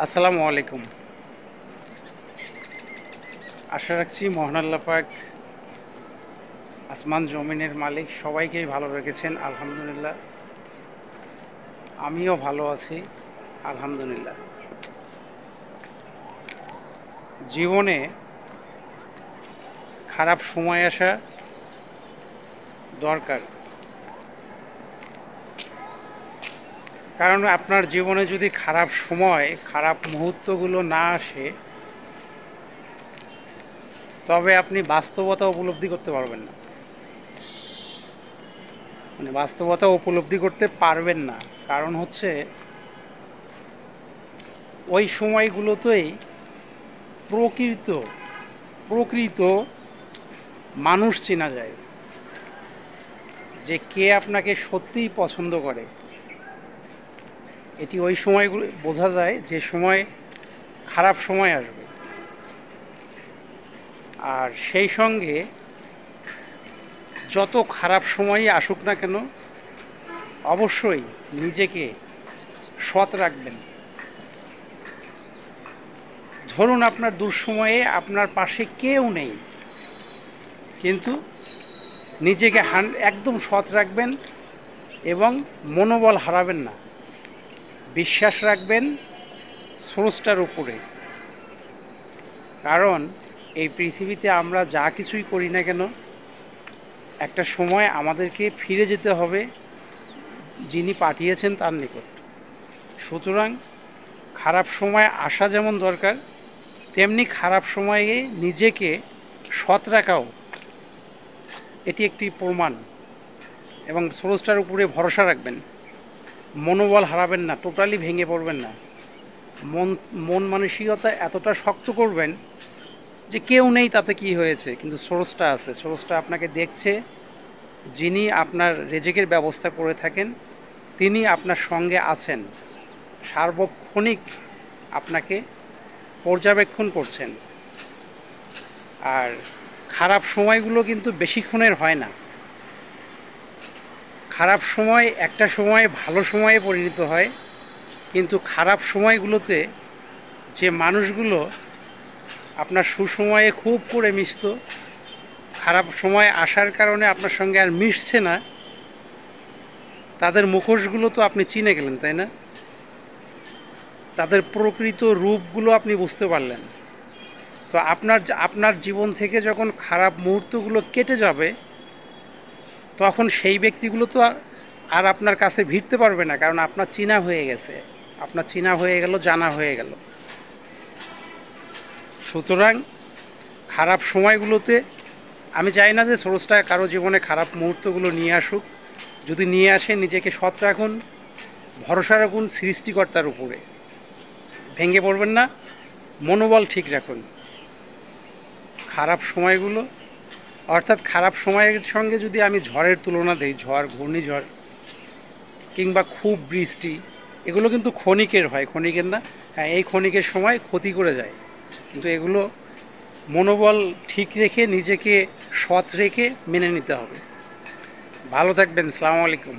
আসসালামু আলাইকুম। আশা রাখছি মহান আল্লাহ পাক আসমান জমিনের মালিক সবাইকেই ভালো রেখেছেন, আলহামদুলিল্লাহ। আমিও ভালো আছি, আলহামদুলিল্লাহ। জীবনে খারাপ সময় আসা দরকার, কারণ আপনার জীবনে যদি খারাপ সময়, খারাপ মুহূর্তগুলো না আসে, তবে আপনি বাস্তবতা উপলব্ধি করতে পারবেন না। বাস্তবতা উপলব্ধি করতে পারবেন না, কারণ হচ্ছে ওই সময়গুলোতেই প্রকৃত প্রকৃত মানুষ চেনা যায়, যে কে আপনাকে সত্যিই পছন্দ করে। এটি ওই সময়গুলো বোঝা যায় যে সময় খারাপ সময় আসবে। আর সেই সঙ্গে যত খারাপ সময়ই আসুক না কেন, অবশ্যই নিজেকে সৎ রাখবেন। ধরুন আপনার দুঃসময়ে আপনার পাশে কেউ নেই, কিন্তু নিজেকে একদম সৎ রাখবেন এবং মনোবল হারাবেন না। বিশ্বাস রাখবেন স্রষ্টার উপরে, কারণ এই পৃথিবীতে আমরা যা কিছুই করি না কেন, একটা সময় আমাদেরকে ফিরে যেতে হবে যিনি পাঠিয়েছেন তার নিকট। সুতরাং খারাপ সময় আসা যেমন দরকার, তেমনি খারাপ সময়ে নিজেকে সৎ রাখাও এটি একটি প্রমাণ। এবং স্রষ্টার উপরে ভরসা রাখবেন, মনোবল হারাবেন না, টোটালি ভেঙে পড়বেন না। মন মানসিকতা এতটা শক্ত করবেন যে কেউ নেই তাতে কি হয়েছে, কিন্তু স্রষ্টা আছে, স্রষ্টা আপনাকে দেখছে। যিনি আপনার রেজেকের ব্যবস্থা করে থাকেন তিনি আপনার সঙ্গে আছেন, সার্বক্ষণিক আপনাকে পর্যবেক্ষণ করছেন। আর খারাপ সময়গুলো কিন্তু বেশিক্ষণের হয় না। খারাপ সময় একটা সময়ে ভালো সময়ে পরিণত হয়, কিন্তু খারাপ সময়গুলোতে যে মানুষগুলো আপনার সুসময়ে খুব করে মিশত, খারাপ সময় আসার কারণে আপনার সঙ্গে আর মিশছে না, তাদের মুখোশগুলো তো আপনি চিনে গেলেন, তাই না? তাদের প্রকৃত রূপগুলো আপনি বুঝতে পারলেন। তো আপনার জীবন থেকে যখন খারাপ মুহূর্তগুলো কেটে যাবে, তখন সেই ব্যক্তিগুলো তো আর আপনার কাছে ভিড়তে পারবে না, কারণ আপনার চেনা হয়ে গেছে, আপনার চেনা হয়ে গেল, জানা হয়ে গেল। সুতরাং খারাপ সময়গুলোতে আমি চাই না যে স্রষ্টা কারো জীবনে খারাপ মুহূর্তগুলো নিয়ে আসুক। যদি নিয়ে আসে, নিজেকে সৎ রাখুন, ভরসা রাখুন সৃষ্টিকর্তার উপরে, ভেঙে পড়বেন না, মনোবল ঠিক রাখুন। খারাপ সময়গুলো, অর্থাৎ খারাপ সময়ের সঙ্গে যদি আমি ঝড়ের তুলনা দিই, ঝড়, ঘূর্ণিঝড় কিংবা খুব বৃষ্টি, এগুলো কিন্তু ক্ষণিকের হয়, ক্ষণিকের না। হ্যাঁ, এই ক্ষণিকের সময় ক্ষতি করে যায়, কিন্তু এগুলো মনোবল ঠিক রেখে, নিজেকে সৎ রেখে মেনে নিতে হবে। ভালো থাকবেন। আসসালামু আলাইকুম।